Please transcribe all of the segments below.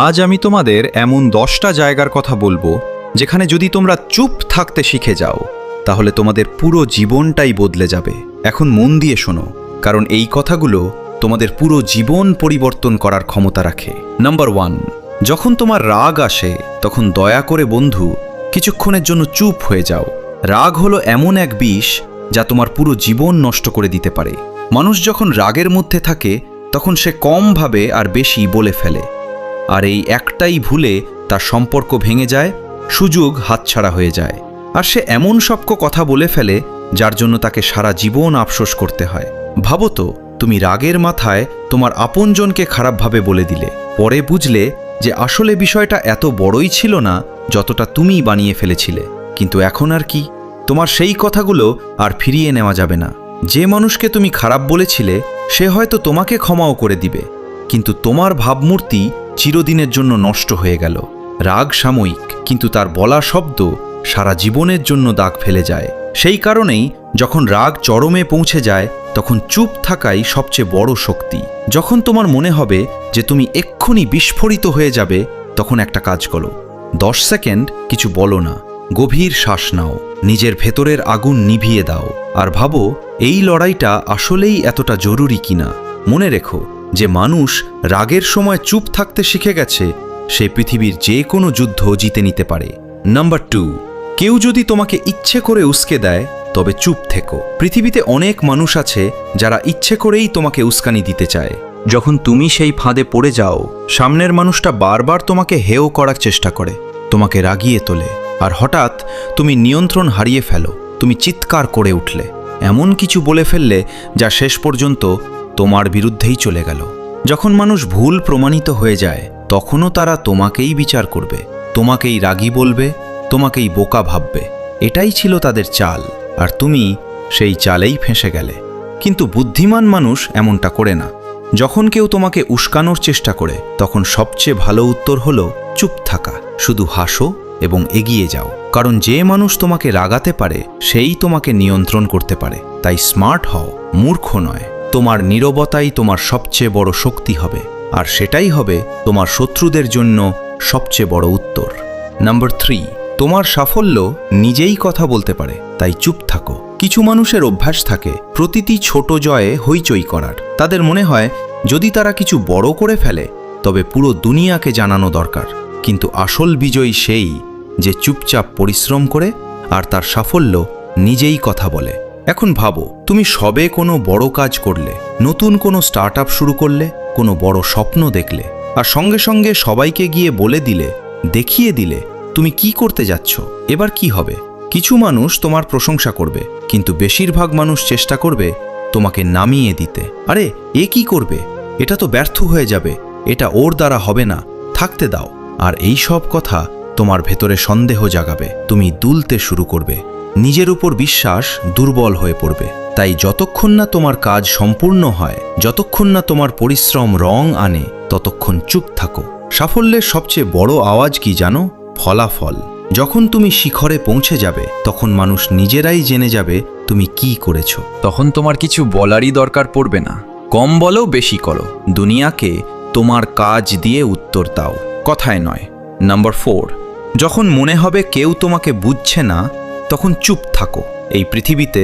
আজ আমি তোমাদের এমন 10টা জায়গার কথা বলবো যেখানে যদি তোমরা চুপ থাকতে শিখে যাও তাহলে তোমাদের পুরো জীবনটাই বদলে যাবে। এখন মন দিয়ে শোনো, কারণ এই কথাগুলো তোমাদের পুরো জীবন পরিবর্তন করার ক্ষমতা রাখে। নাম্বার 1, যখন তোমার রাগ আসে তখন দয়া করে বন্ধু কিছুক্ষণের জন্য চুপ হয়ে যাও। রাগ হলো এমন এক বিষ যা তোমার পুরো জীবন নষ্ট করে দিতে পারে। মানুষ যখন রাগের মধ্যে থাকে তখন সে কম ভাবে আর বেশি বলে ফেলে, আর এই একটাই ভুলে তার সম্পর্ক ভেঙে যায়, সুযোগ হাতছাড়া হয়ে যায়, আর সে এমন সব কথা বলে ফেলে যার জন্য তাকে সারা জীবন আফসোস করতে হয়। ভাবো তো, তুমি রাগের মাথায় তোমার আপনজনকে খারাপভাবে বলে দিলে, পরে বুঝলে যে আসলে বিষয়টা এত বড়ই ছিল না যতটা তুমিই বানিয়ে ফেলেছিলে। কিন্তু এখন আর কি, তোমার সেই কথাগুলো আর ফিরিয়ে নেওয়া যাবে না। যে মানুষকে তুমি খারাপ বলেছিলে সে হয়তো তোমাকে ক্ষমাও করে দিবে, কিন্তু তোমার ভাবমূর্তি চিরদিনের জন্য নষ্ট হয়ে গেল। রাগ সাময়িক, কিন্তু তার বলা শব্দ সারা জীবনের জন্য দাগ ফেলে যায়। সেই কারণেই যখন রাগ চরমে পৌঁছে যায় তখন চুপ থাকাই সবচেয়ে বড় শক্তি। যখন তোমার মনে হবে যে তুমি এক্ষুনি বিস্ফোরিত হয়ে যাবে, তখন একটা কাজ করো, 10 সেকেন্ড কিছু বলো না, গভীর শ্বাস নাও, নিজের ভেতরের আগুন নিভিয়ে দাও, আর ভাবো এই লড়াইটা আসলেই এতটা জরুরি কিনা। মনে রেখো, যে মানুষ রাগের সময় চুপ থাকতে শিখে গেছে সে পৃথিবীর যে কোনো যুদ্ধ জিতে নিতে পারে। নাম্বার 2, কেউ যদি তোমাকে ইচ্ছে করে উস্কে দেয় তবে চুপ থেকো। পৃথিবীতে অনেক মানুষ আছে যারা ইচ্ছে করেই তোমাকে উস্কানি দিতে চায়। যখন তুমি সেই ফাঁদে পড়ে যাও, সামনের মানুষটা বারবার তোমাকে হেয় করার চেষ্টা করে, তোমাকে রাগিয়ে তোলে, আর হঠাৎ তুমি নিয়ন্ত্রণ হারিয়ে ফেলো। তুমি চিৎকার করে উঠলে, এমন কিছু বলে ফেললে যা শেষ পর্যন্ত তোমার বিরুদ্ধেই চলে গেল। যখন মানুষ ভুল প্রমাণিত হয়ে যায় তখনও তারা তোমাকেই বিচার করবে, তোমাকেই রাগী বলবে, তোমাকেই বোকা ভাববে। এটাই ছিল তাদের চাল, আর তুমি সেই চালেই ফেঁসে গেলে। কিন্তু বুদ্ধিমান মানুষ এমনটা করে না। যখন কেউ তোমাকে উস্কানোর চেষ্টা করে তখন সবচেয়ে ভালো উত্তর হলো চুপ থাকা। শুধু হাসো এবং এগিয়ে যাও, কারণ যে মানুষ তোমাকে রাগাতে পারে সেই তোমাকে নিয়ন্ত্রণ করতে পারে। তাই স্মার্ট হও, মূর্খ নয়। তোমার নীরবতাই তোমার সবচেয়ে বড় শক্তি হবে, আর সেটাই হবে তোমার শত্রুদের জন্য সবচেয়ে বড় উত্তর। নাম্বার 3, তোমার সাফল্য নিজেই কথা বলতে পারে, তাই চুপ থাকো। কিছু মানুষের অভ্যাস থাকে প্রতিটি ছোট জয়ে হইচই করার। তাদের মনে হয় যদি তারা কিছু বড় করে ফেলে তবে পুরো দুনিয়াকে জানানো দরকার। কিন্তু আসল বিজয়ী সেই যে চুপচাপ পরিশ্রম করে আর তার সাফল্য নিজেই কথা বলে। এখন ভাবো, তুমি সবে কোনো বড় কাজ করলে, নতুন কোনো স্টার্টআপ শুরু করলে, কোনো বড় স্বপ্ন দেখলে, আর সঙ্গে সঙ্গে সবাইকে গিয়ে বলে দিলে, দেখিয়ে দিলে তুমি কি করতে যাচ্ছ। এবার কি হবে? কিছু মানুষ তোমার প্রশংসা করবে, কিন্তু বেশিরভাগ মানুষ চেষ্টা করবে তোমাকে নামিয়ে দিতে। আরে এ কি করবে, এটা তো ব্যর্থ হয়ে যাবে, এটা ওর দ্বারা হবে না, থাকতে দাও। আর এই সব কথা তোমার ভেতরে সন্দেহ জাগাবে, তুমি দুলতে শুরু করবে, নিজের উপর বিশ্বাস দুর্বল হয়ে পড়বে। তাই যতক্ষণ না তোমার কাজ সম্পূর্ণ হয়, যতক্ষণ না তোমার পরিশ্রম রং আনে, ততক্ষণ চুপ থাকো। সাফল্যের সবচেয়ে বড় আওয়াজ কি জানো? ফলাফল। যখন তুমি শিখরে পৌঁছে যাবে তখন মানুষ নিজেরাই জেনে যাবে তুমি কি করেছো। তখন তোমার কিছু বলারই দরকার পড়বে না। কম বলো, বেশি করো, দুনিয়াকে তোমার কাজ দিয়ে উত্তর দাও, কথায় নয়। নাম্বার 4, যখন মনে হবে কেউ তোমাকে বুঝছে না তখন চুপ থাকো। এই পৃথিবীতে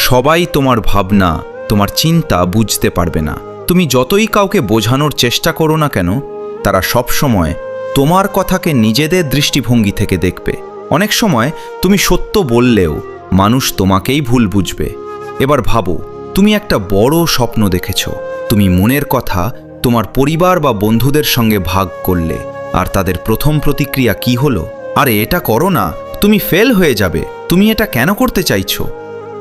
সবাই তোমার ভাবনা, তোমার চিন্তা বুঝতে পারবে না। তুমি যতই কাউকে বোঝানোর চেষ্টা করো না কেন, তারা সবসময় তোমার কথাকে নিজেদের দৃষ্টিভঙ্গি থেকে দেখবে। অনেক সময় তুমি সত্য বললেও মানুষ তোমাকেই ভুল বুঝবে। এবার ভাবো, তুমি একটা বড় স্বপ্ন দেখেছো, তুমি মনের কথা তোমার পরিবার বা বন্ধুদের সঙ্গে ভাগ করলে, আর তাদের প্রথম প্রতিক্রিয়া কি হলো? আরে এটা করো না, তুমি ফেল হয়ে যাবে, তুমি এটা কেন করতে চাইছো?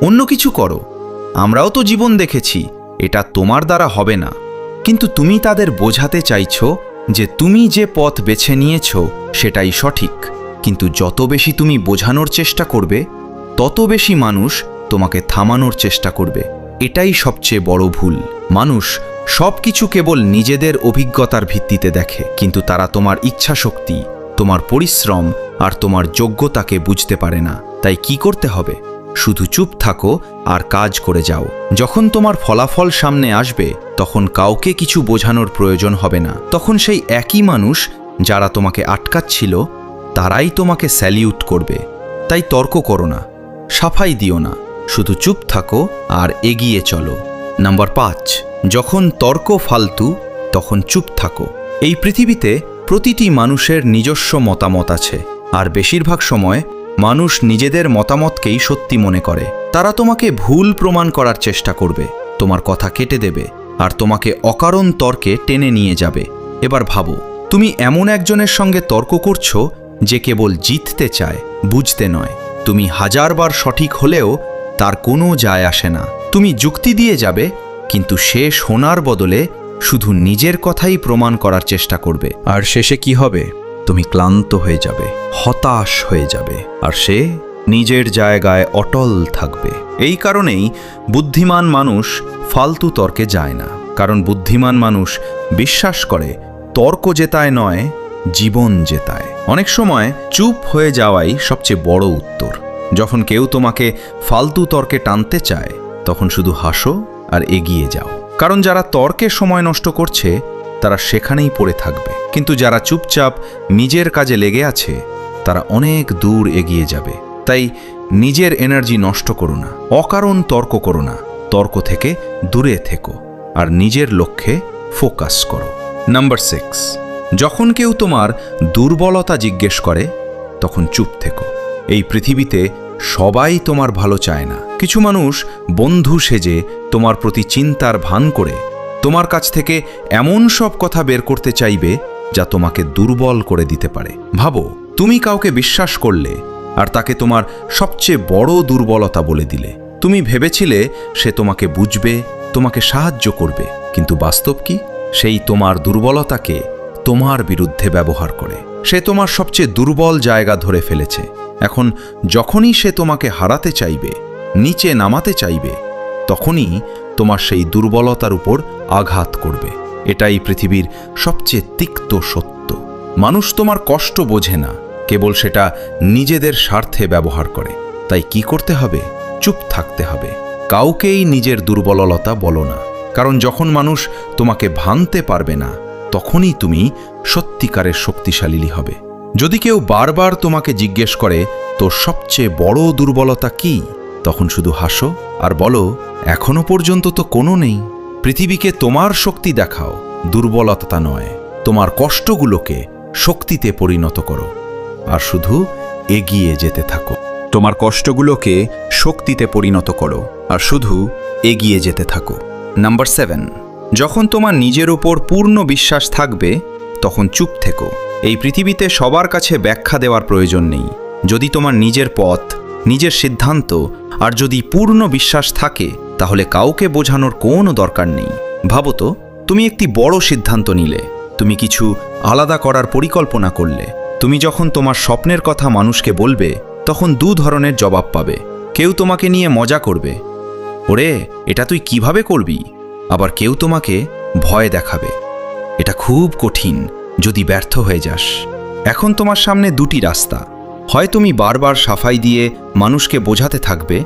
অন্য কিছু করো, আমরাও তো জীবন দেখেছি, এটা তোমার দ্বারা হবে না। কিন্তু তুমি তাদের বোঝাতে চাইছো যে তুমি যে পথ বেছে নিয়েছো সেটাই সঠিক। কিন্তু যত বেশি তুমি বোঝানোর চেষ্টা করবে তত বেশি মানুষ তোমাকে থামানোর চেষ্টা করবে। এটাই সবচেয়ে বড় ভুল। মানুষ সব কিছু কেবল নিজেদের অভিজ্ঞতার ভিত্তিতে দেখে, কিন্তু তারা তোমার ইচ্ছাশক্তি, তোমার পরিশ্রম আর তোমার যোগ্যতাকে বুঝতে পারে না। তাই কি করতে হবে? শুধু চুপ থাকো আর কাজ করে যাও। যখন তোমার ফলাফল সামনে আসবে তখন কাউকে কিছু বোঝানোর প্রয়োজন হবে না। তখন সেই একই মানুষ যারা তোমাকে আটকাচ্ছিল তারাই তোমাকে স্যালিউট করবে। তাই তর্ক করো না, সাফাই দিও না, শুধু চুপ থাকো আর এগিয়ে চলো। নাম্বার 5, যখন তর্ক ফালতু তখন চুপ থাকো। এই পৃথিবীতে প্রতিটি মানুষের নিজস্ব মতামত আছে, আর বেশিরভাগ সময় মানুষ নিজেদের মতামতকেই সত্যি মনে করে। তারা তোমাকে ভুল প্রমাণ করার চেষ্টা করবে, তোমার কথা কেটে দেবে আর তোমাকে অকারণ তর্কে টেনে নিয়ে যাবে। এবার ভাবো, তুমি এমন একজনের সঙ্গে তর্ক করছো যে কেবল জিততে চায়, বুঝতে নয়। তুমি 1000 বার সঠিক হলেও তার কোনো যায় আসে না। তুমি যুক্তি দিয়ে যাবে, কিন্তু সে শোনার বদলে শুধু নিজের কথাই প্রমাণ করার চেষ্টা করবে। আর শেষে কি হবে? তুমি ক্লান্ত হয়ে যাবে, হতাশ হয়ে যাবে, আর সে নিজের জায়গায় অটল থাকবে। এই কারণেই বুদ্ধিমান মানুষ ফালতু তর্কে যায় না, কারণ বুদ্ধিমান মানুষ বিশ্বাস করে তর্ক জেতায় নয়, জীবন জেতায়। অনেক সময় চুপ হয়ে যাওয়াই সবচেয়ে বড় উত্তর। যখন কেউ তোমাকে ফালতু তর্কে টানতে চায়, তখন শুধু হাসো আর এগিয়ে যাও। কারণ যারা তর্কে সময় নষ্ট করছে তারা সেখানেই পড়ে থাকবে, কিন্তু যারা চুপচাপ নিজের কাজে লেগে আছে তারা অনেক দূর এগিয়ে যাবে। তাই নিজের এনার্জি নষ্ট করো না, অকারণ তর্ক করো না, তর্ক থেকে দূরে থেকো আর নিজের লক্ষ্যে ফোকাস করো। নাম্বার 6, যখন কেউ তোমার দুর্বলতা জিজ্ঞেস করে তখন চুপ থেকো। এই পৃথিবীতে সবাই তোমার ভালো চায় না। কিছু মানুষ বন্ধু সেজে তোমার প্রতি চিন্তার ভান করে তোমার কাছ থেকে এমন সব কথা বের করতে চাইবে যা তোমাকে দুর্বল করে দিতে পারে। ভাবো, তুমি কাউকে বিশ্বাস করলে আর তাকে তোমার সবচেয়ে বড় দুর্বলতা বলে দিলে। তুমি ভেবেছিলে সে তোমাকে বুঝবে, তোমাকে সাহায্য করবে, কিন্তু বাস্তব কি? সেই তোমার দুর্বলতাকে তোমার বিরুদ্ধে ব্যবহার করে। সে তোমার সবচেয়ে দুর্বল জায়গা ধরে ফেলেছে। এখন যখনই সে তোমাকে হারাতে চাইবে, নিচে নামাতে চাইবে, তখনই তোমার সেই দুর্বলতার উপর আঘাত করবে। এটাই পৃথিবীর সবচেয়ে তিক্ত সত্য। মানুষ তোমার কষ্ট বোঝে না, কেবল সেটা নিজেদের স্বার্থে ব্যবহার করে। তাই কি করতে হবে? চুপ থাকতে হবে। কাউকেই নিজের দুর্বলতা বলো না, কারণ যখন মানুষ তোমাকে ভাঙতে পারবে না, তখনই তুমি সত্যিকারের শক্তিশালী হবে। যদি কেউ বারবার তোমাকে জিজ্ঞেস করে তোর সবচেয়ে বড় দুর্বলতা কি, তখন শুধু হাসো আর বলো, এখনো পর্যন্ত তো কোনো নেই। পৃথিবীকে তোমার শক্তি দেখাও, দুর্বলতা নয়। তোমার কষ্টগুলোকে শক্তিতে পরিণত করো আর শুধু এগিয়ে যেতে থাকো। তোমার কষ্টগুলোকে শক্তিতে পরিণত করো আর শুধু এগিয়ে যেতে থাকো। নাম্বার 7, যখন তোমার নিজের উপর পূর্ণ বিশ্বাস থাকবে তখন চুপ থেকো। এই পৃথিবীতে সবার কাছে ব্যাখ্যা দেওয়ার প্রয়োজন নেই। যদি তোমার নিজের পথ, নিজের সিদ্ধান্ত আর যদি পূর্ণ বিশ্বাস থাকে, তাহলে কাউকে বোঝানোর কোনো দরকার নেই। ভাবো তো, তুমি একটি বড় সিদ্ধান্ত নিলে, তুমি কিছু আলাদা করার পরিকল্পনা করলে। তুমি যখন তোমার স্বপ্নের কথা মানুষকে বলবে, তখন 2 ধরনের জবাব পাবে। কেউ তোমাকে নিয়ে মজা করবে, ওরে এটা তুই কিভাবে করবি? আবার কেউ তোমাকে ভয় দেখাবে, এটা খুব কঠিন যদি ব্যর্থ হয়ে যাস। এখন তোমার সামনে 2টি রাস্তা। হয় তুমি বারবার সাফাই দিয়ে মানুষকে বোঝাতে থাকবে,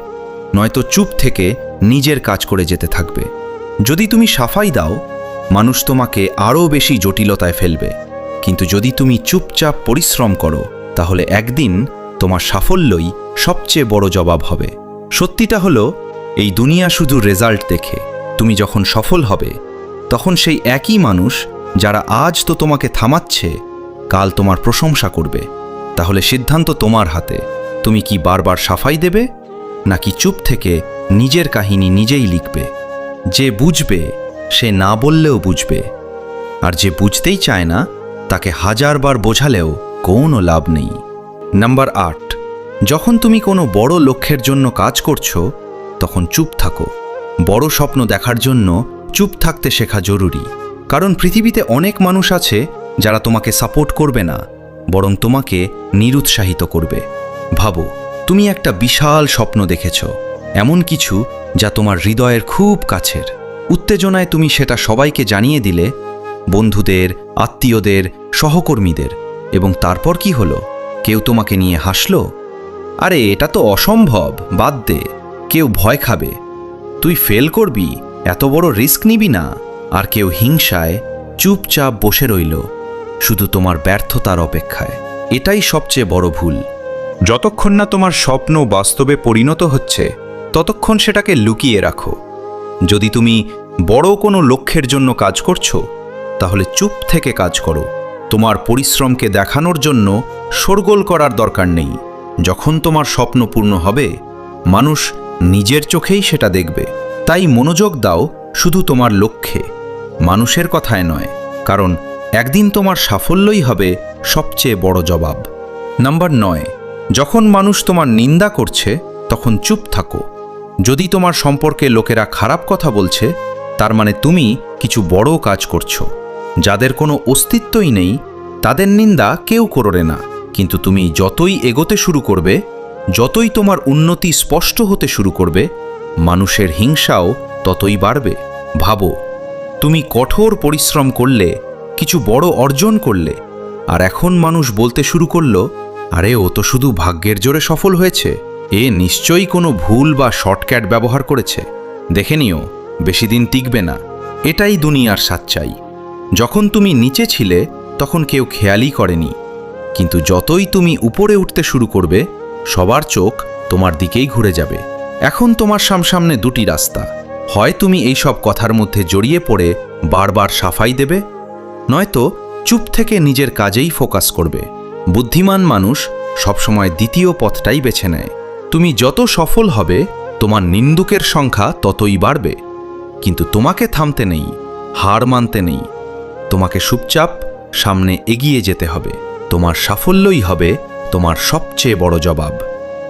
নয়তো চুপ থেকে নিজের কাজ করে যেতে থাকবে। যদি তুমি সাফাই দাও, মানুষ তোমাকে আরও বেশি জটিলতায় ফেলবে, কিন্তু যদি তুমি চুপচাপ পরিশ্রম করো, তাহলে একদিন তোমার সাফল্যই সবচেয়ে বড় জবাব হবে। সত্যিটা হলো, এই দুনিয়া শুধু রেজাল্ট দেখে। তুমি যখন সফল হবে, তখন সেই একই মানুষ যারা আজ তো তোমাকে থামাচ্ছে, কাল তোমার প্রশংসা করবে। তাহলে সিদ্ধান্ত তোমার হাতে। তুমি কি বারবার সাফাই দেবে, নাকি চুপ থেকে নিজের কাহিনী নিজেই লিখবে? যে বুঝবে সে না বললেও বুঝবে, আর যে বুঝতেই চায় না তাকে 1000 বার বোঝালেও কোনো লাভ নেই। নাম্বার 8, যখন তুমি কোনো বড় লক্ষ্যের জন্য কাজ করছো, তখন চুপ থাকো। বড় স্বপ্ন দেখার জন্য চুপ থাকতে শেখা জরুরি, কারণ পৃথিবীতে অনেক মানুষ আছে যারা তোমাকে সাপোর্ট করবে না, বরং তোমাকে নিরুৎসাহিত করবে। ভাবো, তুমি একটা বিশাল স্বপ্ন দেখেছ, এমন কিছু যা তোমার হৃদয়ের খুব কাছের। উত্তেজনায় তুমি সেটা সবাইকে জানিয়ে দিলে, বন্ধুদের, আত্মীয়দের, সহকর্মীদের, এবং তারপর কি হলো? কেউ তোমাকে নিয়ে হাসলো, আরে এটা তো অসম্ভব, বাদ দে। কেউ ভয় খাবে, তুই ফেল করবি, এত বড় রিস্ক নিবি না। আর কেউ হিংসায় চুপচাপ বসে রইল, শুধু তোমার ব্যর্থতার অপেক্ষায়। এটাই সবচেয়ে বড় ভুল। যতক্ষণ না তোমার স্বপ্ন বাস্তবে পরিণত হচ্ছে, ততক্ষণ সেটাকে লুকিয়ে রাখো। যদি তুমি বড় কোনো লক্ষ্যের জন্য কাজ করছো, তাহলে চুপ থেকে কাজ করো। তোমার পরিশ্রমকে দেখানোর জন্য শোরগোল করার দরকার নেই। যখন তোমার স্বপ্ন পূর্ণ হবে, মানুষ নিজের চোখেই সেটা দেখবে। তাই মনোযোগ দাও শুধু তোমার লক্ষ্যে, মানুষের কথায় নয়, কারণ একদিন তোমার সাফল্যই হবে সবচেয়ে বড় জবাব। নাম্বার 9, যখন মানুষ তোমার নিন্দা করছে তখন চুপ থাকো। যদি তোমার সম্পর্কে লোকেরা খারাপ কথা বলছে, তার মানে তুমি কিছু বড় কাজ করছো। যাদের কোনো অস্তিত্বই নেই, তাদের নিন্দা কেউ করবে না। কিন্তু তুমি যতই এগোতে শুরু করবে, যতই তোমার উন্নতি স্পষ্ট হতে শুরু করবে, মানুষের হিংসাও ততই বাড়বে। ভাবো, তুমি কঠোর পরিশ্রম করলে, কিছু বড় অর্জন করলে, আর এখন মানুষ বলতে শুরু করলো, আরে ও তো শুধু ভাগ্যের জোরে সফল হয়েছে, এ নিশ্চয়ই কোনো ভুল বা শর্টকাট ব্যবহার করেছে, দেখে নিও বেশি দিন টিকবে না। এটাই দুনিয়ার সাচ্চাই। যখন তুমি নিচে ছিলে তখন কেউ খেয়ালই করেনি, কিন্তু যতই তুমি উপরে উঠতে শুরু করবে, সবার চোখ তোমার দিকেই ঘুরে যাবে। এখন তোমার সামনে দুটি রাস্তা। হয় তুমি এই সব কথার মধ্যে জড়িয়ে পড়ে বারবার সাফাই দেবে, নয়তো চুপ থেকে নিজের কাজেই ফোকাস করবে। বুদ্ধিমান মানুষ সবসময় দ্বিতীয় পথটাই বেছে নেয়। তুমি যত সফল হবে, তোমার নিন্দুকের সংখ্যা ততই বাড়বে। কিন্তু তোমাকে থামতে নেই, হার মানতে নেই। তোমাকে চুপচাপ সামনে এগিয়ে যেতে হবে। তোমার সাফল্যই হবে তোমার সবচেয়ে বড় জবাব।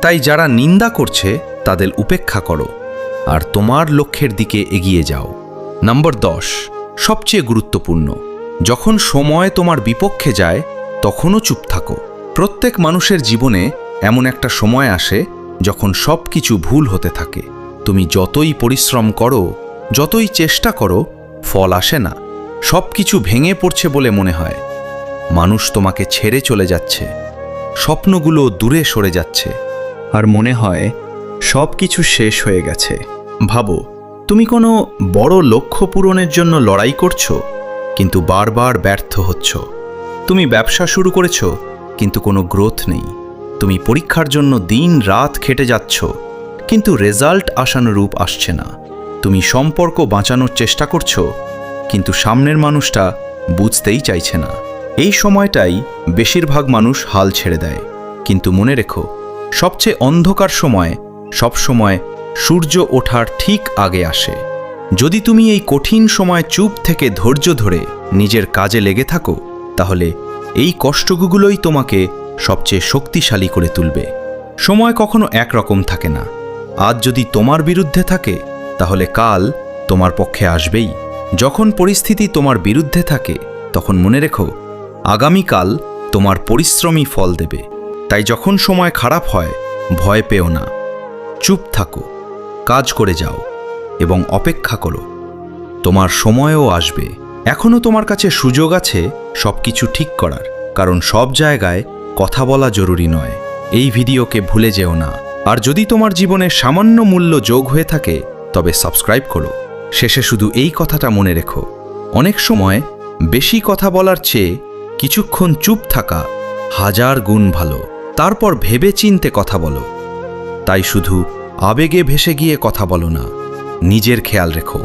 তাই যারা নিন্দা করছে তাদের উপেক্ষা করো, আর তোমার লক্ষ্যের দিকে এগিয়ে যাও। নাম্বার 10, সবচেয়ে গুরুত্বপূর্ণ, যখন সময় তোমার বিপক্ষে যায় তখনও চুপ থাকো। প্রত্যেক মানুষের জীবনে এমন একটা সময় আসে যখন সব কিছু ভুল হতে থাকে। তুমি যতই পরিশ্রম করো, যতই চেষ্টা করো, ফল আসে না। সব কিছু ভেঙে পড়ছে বলে মনে হয়। মানুষ তোমাকে ছেড়ে চলে যাচ্ছে, স্বপ্নগুলো দূরে সরে যাচ্ছে, আর মনে হয় সব কিছু শেষ হয়ে গেছে। ভাবো, তুমি কোনো বড় লক্ষ্য পূরণের জন্য লড়াই করছো, কিন্তু বারবার ব্যর্থ হচ্ছ। তুমি ব্যবসা শুরু করেছো, কিন্তু কোনো গ্রোথ নেই। তুমি পরীক্ষার জন্য দিন রাত খেটে যাচ্ছ, কিন্তু রেজাল্ট আশানুরূপ আসছে না। তুমি সম্পর্ক বাঁচানোর চেষ্টা করছো, কিন্তু সামনের মানুষটা বুঝতেই চাইছে না। এই সময়টাই বেশিরভাগ মানুষ হাল ছেড়ে দেয়। কিন্তু মনে রেখো, সবচেয়ে অন্ধকার সময় সবসময় সূর্য ওঠার ঠিক আগে আসে। যদি তুমি এই কঠিন সময় চুপ থেকে ধৈর্য ধরে নিজের কাজে লেগে থাকো, তাহলে এই কষ্টগুলোই তোমাকে সবচেয়ে শক্তিশালী করে তুলবে। সময় কখনো একরকম থাকে না। আজ যদি তোমার বিরুদ্ধে থাকে, তাহলে কাল তোমার পক্ষে আসবেই। যখন পরিস্থিতি তোমার বিরুদ্ধে থাকে, তখন মনে রেখো, আগামীকাল তোমার পরিশ্রমই ফল দেবে। তাই যখন সময় খারাপ হয়, ভয় পেও না। চুপ থাকো, কাজ করে যাও এবং অপেক্ষা করো। তোমার সময়ও আসবে। এখনও তোমার কাছে সুযোগ আছে সবকিছু ঠিক করার, কারণ সব জায়গায় কথা বলা জরুরি নয়। এই ভিডিওকে ভুলে যেও না। আর যদি তোমার জীবনে সামান্য মূল্য যোগ হয়ে থাকে, তবে সাবস্ক্রাইব করো। শেষে শুধু এই কথাটা মনে রেখো, অনেক সময় বেশি কথা বলার চেয়ে কিছুক্ষণ চুপ থাকা 1000 গুণ ভালো। তারপর ভেবে চিন্তে কথা বলো। তাই শুধু আবেগে ভেসে গিয়ে কথা বলো না, নিজের খেয়াল রেখো।